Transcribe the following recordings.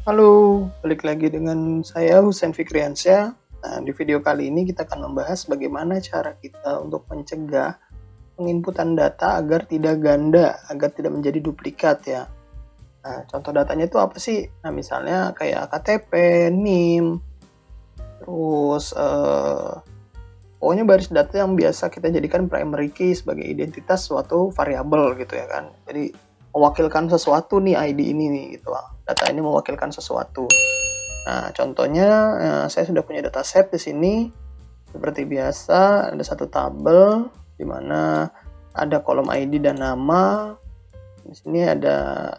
Halo, balik lagi dengan saya Husain Fikriansyah. Nah, di video kali ini kita akan membahas bagaimana cara kita untuk mencegah penginputan data agar tidak ganda, agar tidak menjadi duplikat ya. Nah, contoh datanya itu apa sih? Nah, misalnya kayak KTP, NIM, terus pokoknya baris data yang biasa kita jadikan primary key sebagai identitas suatu variabel gitu ya kan. Jadi mewakilkan sesuatu nih ID ini nih gitu. Data ini mewakilkan sesuatu. Nah, contohnya saya sudah punya dataset di sini. Seperti biasa, ada satu tabel di mana ada kolom ID dan nama. Di sini ada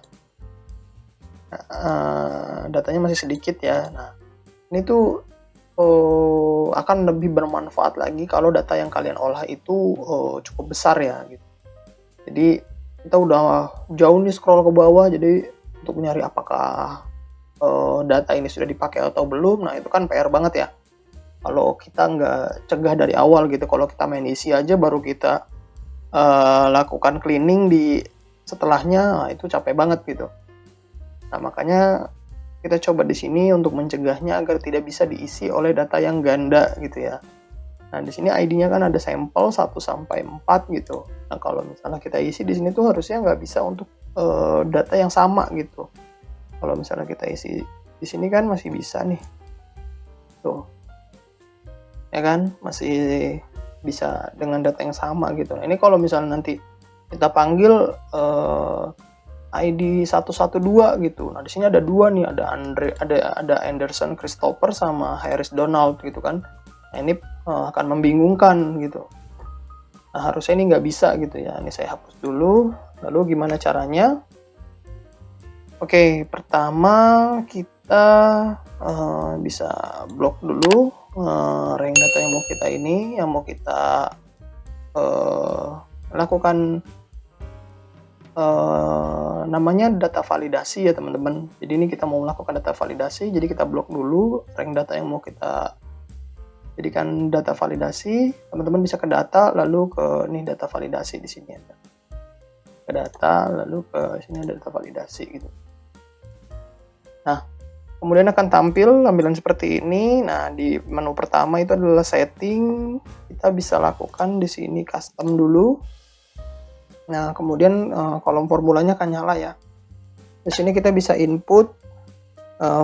datanya masih sedikit ya. Nah, ini tuh akan lebih bermanfaat lagi kalau data yang kalian olah itu cukup besar ya. Gitu. Jadi kita udah jauh nih scroll ke bawah. Jadi untuk mencari apakah data ini sudah dipakai atau belum, nah itu kan PR banget ya. Kalau kita nggak cegah dari awal gitu, kalau kita main isi aja baru kita lakukan cleaning di setelahnya, nah itu capek banget gitu. Nah makanya kita coba di sini untuk mencegahnya agar tidak bisa diisi oleh data yang ganda gitu ya. Nah di sini ID-nya kan ada sampel 1 sampai 4 gitu. Nah kalau misalnya kita isi di sini tuh harusnya nggak bisa untuk data yang sama gitu. Kalau misalnya kita isi di sini kan masih bisa nih, tuh ya kan, masih bisa dengan data yang sama gitu. Nah ini kalau misalnya nanti kita panggil ID 112 gitu. Nah di sini ada dua nih, ada Anderson Christopher sama Harris Donald gitu kan. Nah ini akan membingungkan gitu. Nah harusnya ini nggak bisa gitu ya. Ini saya hapus dulu. Lalu gimana caranya? Oke, pertama kita bisa blok dulu rank data yang mau kita lakukan namanya data validasi ya teman-teman. Jadi ini kita mau melakukan data validasi, jadi kita blok dulu rank data yang mau kita jadikan data validasi. Teman-teman bisa ke data lalu ke ini data validasi di sini ya. Ke data lalu ke sini ada data validasi gitu. Nah, kemudian akan tampil tampilan seperti ini. Nah, di menu pertama itu adalah setting. Kita bisa lakukan di sini custom dulu. Nah, kemudian kolom formulanya akan nyala ya. Di sini kita bisa input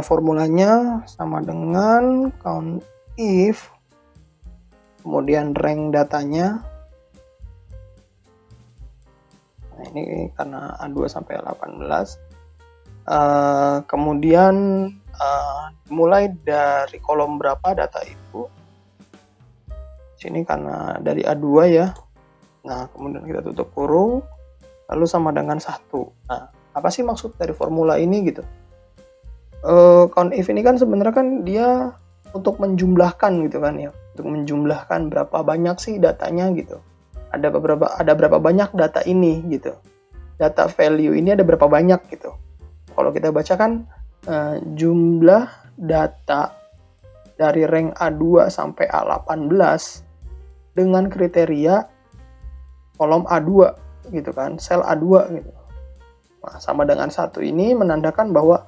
formulanya sama dengan count if, kemudian rank datanya. Nah, ini karena A2 sampai 18. Kemudian mulai dari kolom berapa data itu. Sini karena dari A2 ya. Nah, kemudian kita tutup kurung, lalu sama dengan 1. Nah, apa sih maksud dari formula ini gitu? Count if ini kan sebenarnya kan dia untuk menjumlahkan gitu kan ya. Untuk menjumlahkan berapa banyak sih datanya gitu. Ada berapa banyak data ini gitu. Data value ini ada berapa banyak gitu. Kalau kita baca kan jumlah data dari rank A2 sampai A18 dengan kriteria kolom A2 gitu kan, sel A2 gitu. Nah, sama dengan 1 ini menandakan bahwa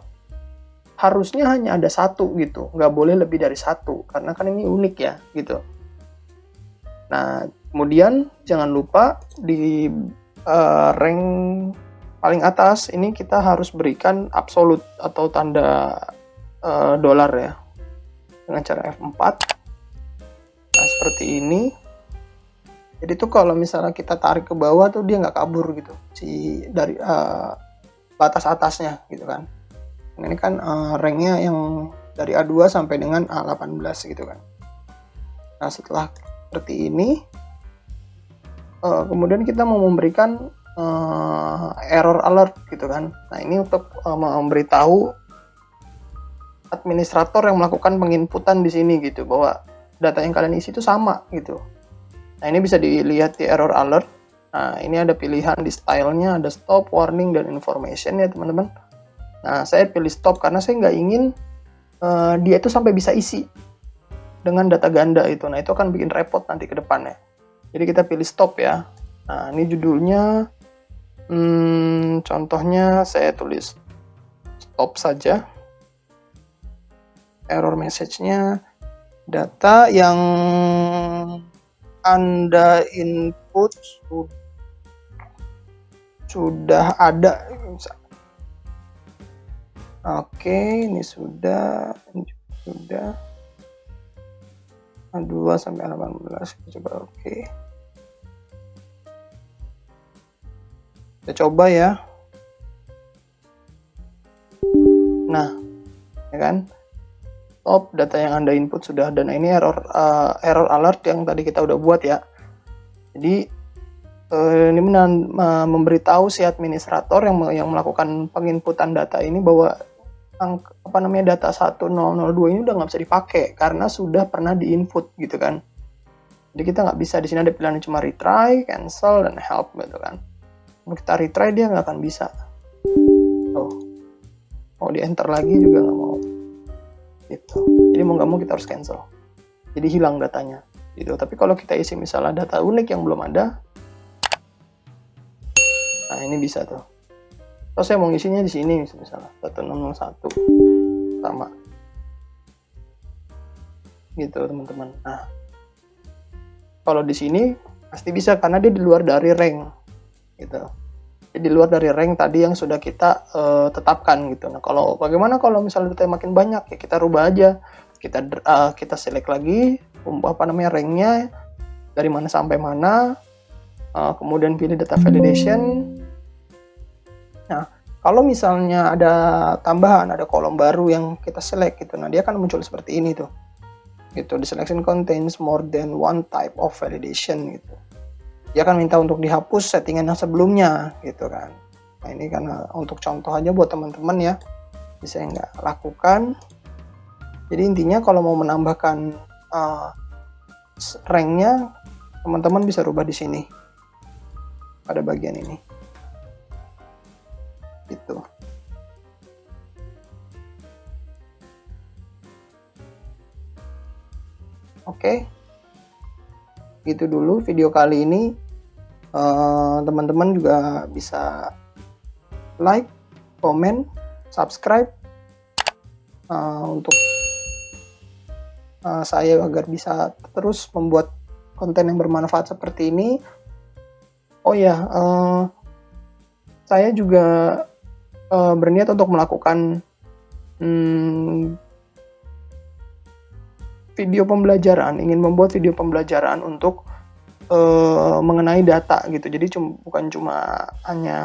harusnya hanya ada 1 gitu, nggak boleh lebih dari 1 karena kan ini unik ya gitu. Nah, kemudian jangan lupa di rank paling atas ini kita harus berikan absolute atau tanda dolar ya dengan cara F4. Nah seperti ini. Jadi tuh kalau misalnya kita tarik ke bawah tuh dia nggak kabur gitu si dari batas atasnya gitu kan. Nah, ini kan ranknya yang dari A2 sampai dengan A18 gitu kan. Nah setelah seperti ini kemudian kita mau memberikan error alert gitu kan. Nah ini untuk memberitahu administrator yang melakukan penginputan di sini gitu bahwa data yang kalian isi itu sama gitu. Nah ini bisa dilihat di error alert. Nah ini ada pilihan di stylenya, ada stop, warning, dan information ya teman-teman. Nah saya pilih stop karena saya nggak ingin dia itu sampai bisa isi dengan data ganda itu. Nah itu akan bikin repot nanti ke depannya. Jadi kita pilih stop ya. Nah ini judulnya contohnya saya tulis stop saja. error message-nya data yang Anda input sudah ada. Oke, ini sudah 2 sampai 18. Kita coba oke. Kita coba ya. Nah, ya kan? Top, data yang Anda input sudah ada. Nah, ini error alert yang tadi kita udah buat ya. Jadi ini memberitahu si administrator yang melakukan penginputan data ini bahwa data 1002 ini udah nggak bisa dipakai karena sudah pernah diinput gitu kan. Jadi kita nggak bisa, di sini ada pilihan cuma retry, cancel, dan help gitu kan. Kalau kita retry dia nggak akan bisa. Mau di enter lagi juga nggak mau. Gitu. Jadi mau nggak mau kita harus cancel. Jadi hilang datanya. Gitu. Tapi kalau kita isi misalnya data unik yang belum ada, nah ini bisa tuh. Kalau saya mau ngisinya di sini misalnya 1601 sama. Gitu teman-teman. Nah, kalau di sini pasti bisa karena dia di luar dari rank. Gitu. Jadi di luar dari rank tadi yang sudah kita tetapkan gitu. Nah, bagaimana kalau misalnya data makin banyak ya kita rubah aja. Kita select lagi ranknya dari mana sampai mana. Kemudian pilih data validation. Nah, kalau misalnya ada tambahan, ada kolom baru yang kita select gitu, nah dia akan muncul seperti ini tuh. Gitu, the selection contains more than one type of validation gitu. Dia akan minta untuk dihapus settingan yang sebelumnya gitu kan. Nah, ini karena untuk contoh aja buat teman-teman ya, bisa nggak lakukan. Jadi intinya kalau mau menambahkan ranknya, teman-teman bisa rubah di sini pada bagian ini. Gitu. Oke. Gitu dulu video kali ini. Teman-teman juga bisa like, komen, subscribe untuk saya agar bisa terus membuat konten yang bermanfaat seperti ini. Oh ya, saya juga berniat untuk melakukan video pembelajaran, ingin membuat video pembelajaran untuk mengenai data gitu. Jadi bukan cuma hanya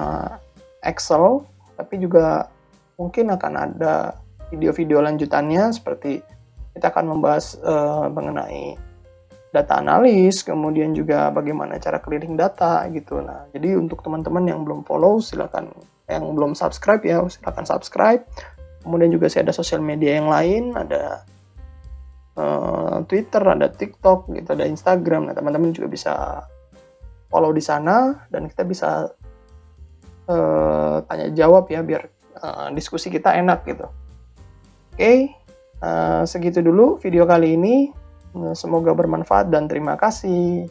Excel, tapi juga mungkin akan ada video-video lanjutannya seperti kita akan membahas mengenai data analis, kemudian juga bagaimana cara cleaning data gitu. Nah, jadi untuk teman-teman yang belum follow silakan, yang belum subscribe ya silakan subscribe. Kemudian juga saya ada sosial media yang lain, ada Twitter, ada TikTok, gitu, ada Instagram. Nah, teman-teman juga bisa follow di sana dan kita bisa tanya jawab ya biar diskusi kita enak gitu. Oke, segitu dulu video kali ini. Semoga bermanfaat dan terima kasih.